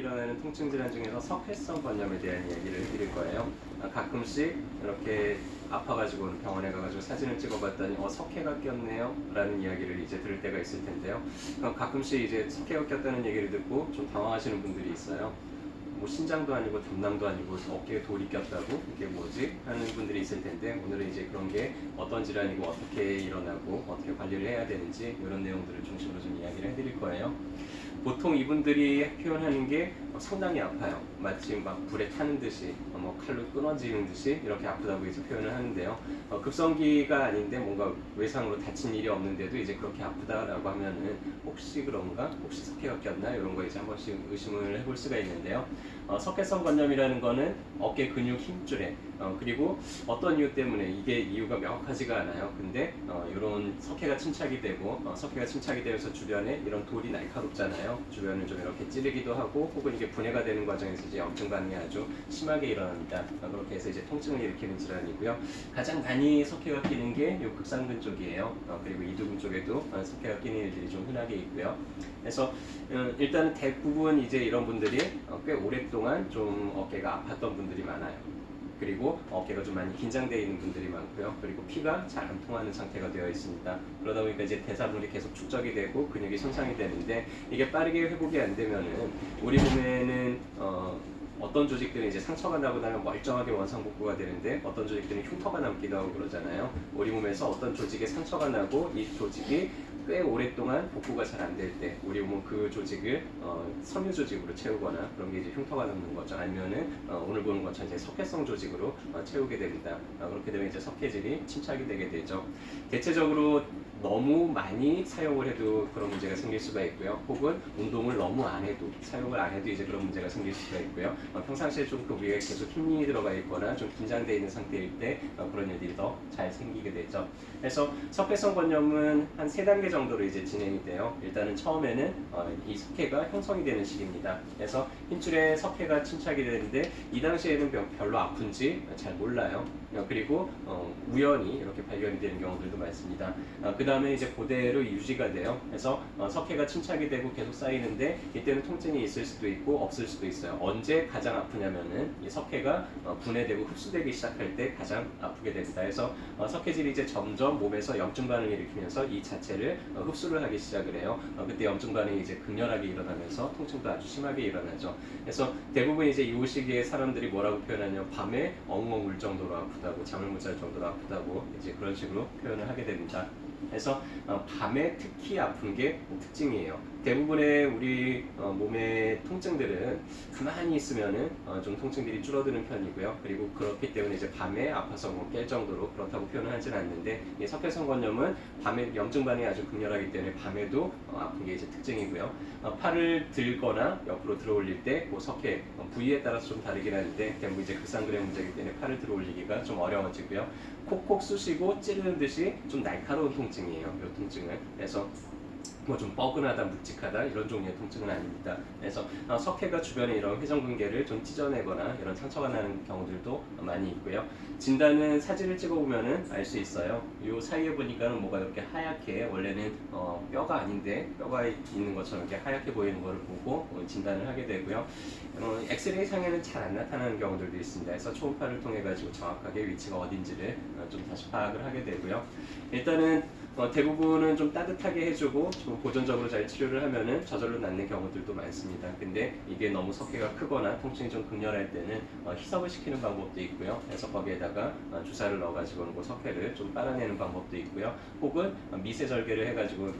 일어나는 통증 질환 중에서 석회성 관염에 대한 이야기를 해드릴 거예요. 가끔씩 이렇게 아파가지고 병원에 가가지고 사진을 찍어봤더니 석회가 꼈네요 라는 이야기를 이제 들을 때가 있을 텐데요. 가끔씩 이제 석회가 꼈다는 얘기를 듣고 좀 당황하시는 분들이 있어요. 뭐 신장도 아니고 담낭도 아니고 어깨에 돌이 꼈다고 이게 뭐지? 하는 분들이 있을 텐데, 오늘은 이제 그런 게 어떤 질환이고 어떻게 일어나고 어떻게 관리를 해야 되는지 이런 내용들을 중심으로 좀 이야기를 해드릴 거예요. 보통 이분들이 표현하는 게 상당히 아파요. 마치 막 불에 타는 듯이, 뭐 칼로 끊어지는 듯이 이렇게 아프다고 이제 표현을 하는데요. 급성기가 아닌데 뭔가 외상으로 다친 일이 없는데도 이제 그렇게 아프다라고 하면은 혹시 그런가? 혹시 석회가 꼈나? 이런 거 이제 한 번씩 의심을 해볼 수가 있는데요. 석회성 관염이라는 거는 어깨 근육 힘줄에 그리고 어떤 이유 때문에 이게 이유가 명확하지가 않아요. 근데 이런 석회가 침착이 되고 석회가 침착이 되어서 주변에 이런 돌이 날카롭잖아요. 주변을 좀 이렇게 찌르기도 하고 혹은 이게 분해가 되는 과정에서 이제 염증 반응이 아주 심하게 일어납니다. 그렇게 해서 이제 통증을 일으키는 질환이고요. 가장 많이 석회가 끼는 게 이 극상근 쪽이에요. 그리고 이두근 쪽에도 석회가 끼는 일들이 좀 흔하게 있고요. 그래서 일단은 대부분 이제 이런 분들이 꽤 오랫동안 좀 어깨가 아팠던 분들이 많아요. 그리고 어깨가 좀 많이 긴장되어 있는 분들이 많고요. 그리고 피가 잘 안 통하는 상태가 되어 있습니다. 그러다 보니까 이제 대사물이 계속 축적이 되고 근육이 손상이 되는데, 이게 빠르게 회복이 안 되면은 우리 몸에는 어떤 조직들은 이제 상처가 나고 나면 멀쩡하게 원상복구가 되는데, 어떤 조직들은 흉터가 남기도 하고 그러잖아요. 우리 몸에서 어떤 조직에 상처가 나고 이 조직이 꽤 오랫동안 복구가 잘 안 될 때 우리 몸은 그 조직을 섬유 조직으로 채우거나 그런 게 이제 흉터가 남는 거죠. 아니면은 오늘 보는 것처럼 이제 석회성 조직으로 채우게 됩니다. 그렇게 되면 이제 석회질이 침착이 되게 되죠. 대체적으로 너무 많이 사용을 해도 그런 문제가 생길 수가 있고요. 혹은 운동을 너무 안 해도, 사용을 안 해도 이제 그런 문제가 생길 수가 있고요. 평상시에 좀 그 위에 계속 힘이 들어가 있거나 좀 긴장되어 있는 상태일 때 그런 일들이 더 잘 생기게 되죠. 그래서 석회성 관염은 한 3단계 정도로 이제 진행이 돼요. 일단은 처음에는 이 석회가 형성이 되는 시기입니다. 그래서 힘줄에 석회가 침착이 되는데 이 당시에는 별로 아픈지 잘 몰라요. 그리고 우연히 이렇게 발견이 되는 경우들도 많습니다. 그 다음에 이제 그대로 유지가 돼요. 그래서 석회가 침착이 되고 계속 쌓이는데, 이때는 통증이 있을 수도 있고 없을 수도 있어요. 언제 가장 아프냐면은 이 석회가 분해되고 흡수되기 시작할 때 가장 아프게 됩니다. 그래서 석회질이 이제 점점 몸에서 염증 반응을 일으키면서 이 자체를 흡수를 하기 시작을 해요. 그때 염증 반응이 이제 극렬하게 일어나면서 통증도 아주 심하게 일어나죠. 그래서 대부분 이제 이 시기에 사람들이 뭐라고 표현하냐면 밤에 엉엉 울 정도로 아프다고, 잠을 못 잘 정도로 아프다고 이제 그런 식으로 표현을 하게 됩니다. 그래서 밤에 특히 아픈 게 특징이에요. 대부분의 우리 몸의 통증들은 가만히 있으면은 좀 통증들이 줄어드는 편이고요. 그리고 그렇기 때문에 이제 밤에 아파서 뭐 깰 정도로 그렇다고 표현을 하지는 않는데, 이 석회성 관염은 밤에 염증 반응이 아주 극렬하기 때문에 밤에도 아픈 게 이제 특징이고요. 팔을 들거나 옆으로 들어올릴 때 그 석회 부위에 따라서 좀 다르긴 하는데, 대부분 이제 극상근의 문제이기 때문에 팔을 들어올리기가 좀 어려워지고요. 콕콕 쑤시고 찌르는 듯이 좀 날카로운 통증이에요. 이 통증은. 그래서 뭐 좀 뻐근하다, 묵직하다 이런 종류의 통증은 아닙니다. 그래서 석회가 주변에 이런 회전근개를 좀 찢어내거나 이런 상처가 나는 경우들도 많이 있고요. 진단은 사진을 찍어보면은 알 수 있어요. 이 사이에 보니까는 뭐가 이렇게 하얗게, 원래는 뼈가 아닌데 뼈가 있는 것처럼 이렇게 하얗게 보이는 것을 보고 진단을 하게 되고요. 엑스레이 상에는 잘 안 나타나는 경우들도 있습니다. 그래서 초음파를 통해 가지고 정확하게 위치가 어딘지를 좀 다시 파악을 하게 되고요. 일단은 대부분은 좀 따뜻하게 해주고 좀 보존적으로 잘 치료를 하면은 저절로 낫는 경우들도 많습니다. 근데 이게 너무 석회가 크거나 통증이 좀 극렬할 때는 희석을 시키는 방법도 있고요. 그래서 거기에다가 주사를 넣어가지고 그 석회를 좀 빨아내는 방법도 있고요. 혹은 미세 절개를 해가지고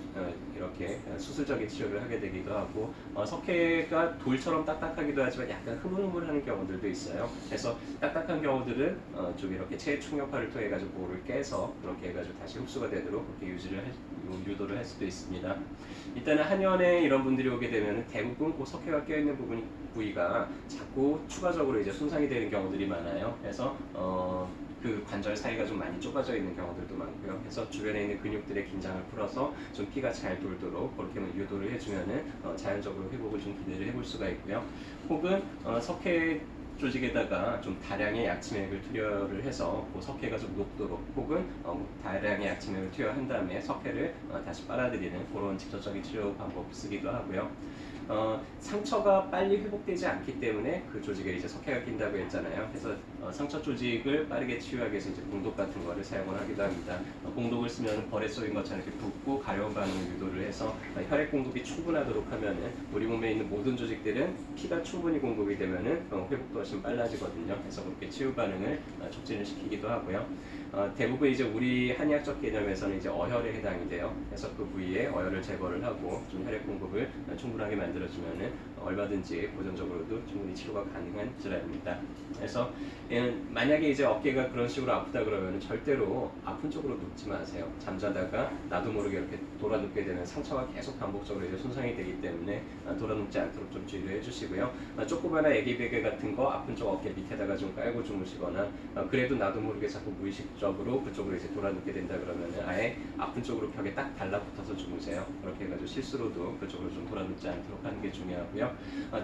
이렇게 수술적인 치료를 하게 되기도 하고, 석회가 돌처럼 딱딱하기도 하지만 약간 흐물흐물하는 경우들도 있어요. 그래서 딱딱한 경우들은 좀 이렇게 체충격파를 통해 가지고 볼을 깨서 그렇게 해가지고 다시 흡수가 되도록 그렇게 유도를 할 수도 있습니다. 일단은 한의원에 이런 분들이 오게 되면 대부분 그 석회가 껴있는 부위가 자꾸 추가적으로 이제 손상이 되는 경우들이 많아요. 그래서 그 관절 사이가 좀 많이 좁아져 있는 경우들도 많고요. 그래서 주변에 있는 근육들의 긴장을 풀어서 좀 피가 잘 돌도록 그렇게 유도를 해주면은 자연적으로 회복을 좀 기대를 해볼 수가 있고요. 혹은 석회 조직에다가 좀 다량의 약침액을 투여를 해서 그 석회가 좀 녹도록, 혹은 다량의 약침액을 투여한 다음에 석회를 다시 빨아들이는 그런 직접적인 치료 방법 쓰기도 하고요. 상처가 빨리 회복되지 않기 때문에 그 조직에 이제 석회가 낀다고 했잖아요. 그래서 상처 조직을 빠르게 치유하기 위해서 이제 공독 같은 거를 사용을 하기도 합니다. 공독을 쓰면 벌에 쏘인 것처럼 이렇게 붓고 가려운 반응을 유도를 해서 혈액 공급이 충분하도록 하면은 우리 몸에 있는 모든 조직들은 피가 충분히 공급이 되면은 회복도 훨씬 빨라지거든요. 그래서 그렇게 치유 반응을 촉진을 시키기도 하고요. 대부분 이제 우리 한의학적 개념에서는 이제 어혈에 해당이 돼요. 그래서 그 부위에 어혈을 제거를 하고 좀 혈액 공급을 충분하게 만들어주면은 얼마든지 보존적으로도 충분히 치료가 가능한 질환입니다. 그래서 만약에 이제 어깨가 그런 식으로 아프다 그러면 절대로 아픈 쪽으로 눕지 마세요. 잠자다가 나도 모르게 이렇게 돌아 눕게 되면 상처가 계속 반복적으로 이제 손상이 되기 때문에 돌아 눕지 않도록 좀 주의를 해주시고요. 조그마한 애기 베개 같은 거 아픈 쪽 어깨 밑에다가 좀 깔고 주무시거나 그래도 나도 모르게 자꾸 무의식적으로 그쪽으로 이제 돌아 눕게 된다 그러면 아예 아픈 쪽으로 벽에 딱 달라붙어서 주무세요. 그렇게 해가지고 실수로도 그쪽으로 좀 돌아 눕지 않도록 하는 게 중요하고요.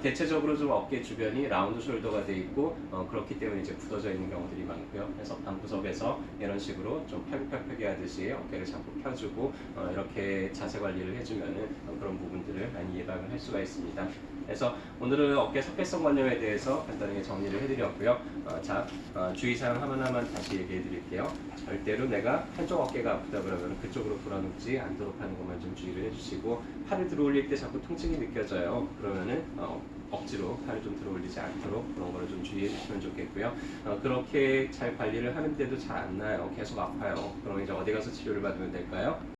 대체적으로 좀 어깨 주변이 라운드 숄더가 돼 있고 그렇기 때문에 이제 굳어져 있는 경우들이 많고요. 그래서 방구석에서 이런 식으로 좀 팔굽혀펴기 하듯이 어깨를 자꾸 펴주고 이렇게 자세 관리를 해주면은 그런 부분들을 많이 예방을 할 수가 있습니다. 그래서 오늘은 어깨 석회성 관념에 대해서 간단하게 정리를 해드렸고요. 주의사항 하나하나만 다시 얘기해 드릴게요. 절대로 내가 한쪽 어깨가 아프다 그러면 그쪽으로 돌아눕지 않도록 하는 것만 좀 주의를 해주시고 팔을 들어 올릴 때 자꾸 통증이 느껴져요. 그러면은 억지로 팔을 좀 들어 올리지 않도록 그런 거를 좀 주의해 주시면 좋겠고요. 그렇게 잘 관리를 하는데도 잘 안 나요. 계속 아파요. 그럼 이제 어디 가서 치료를 받으면 될까요?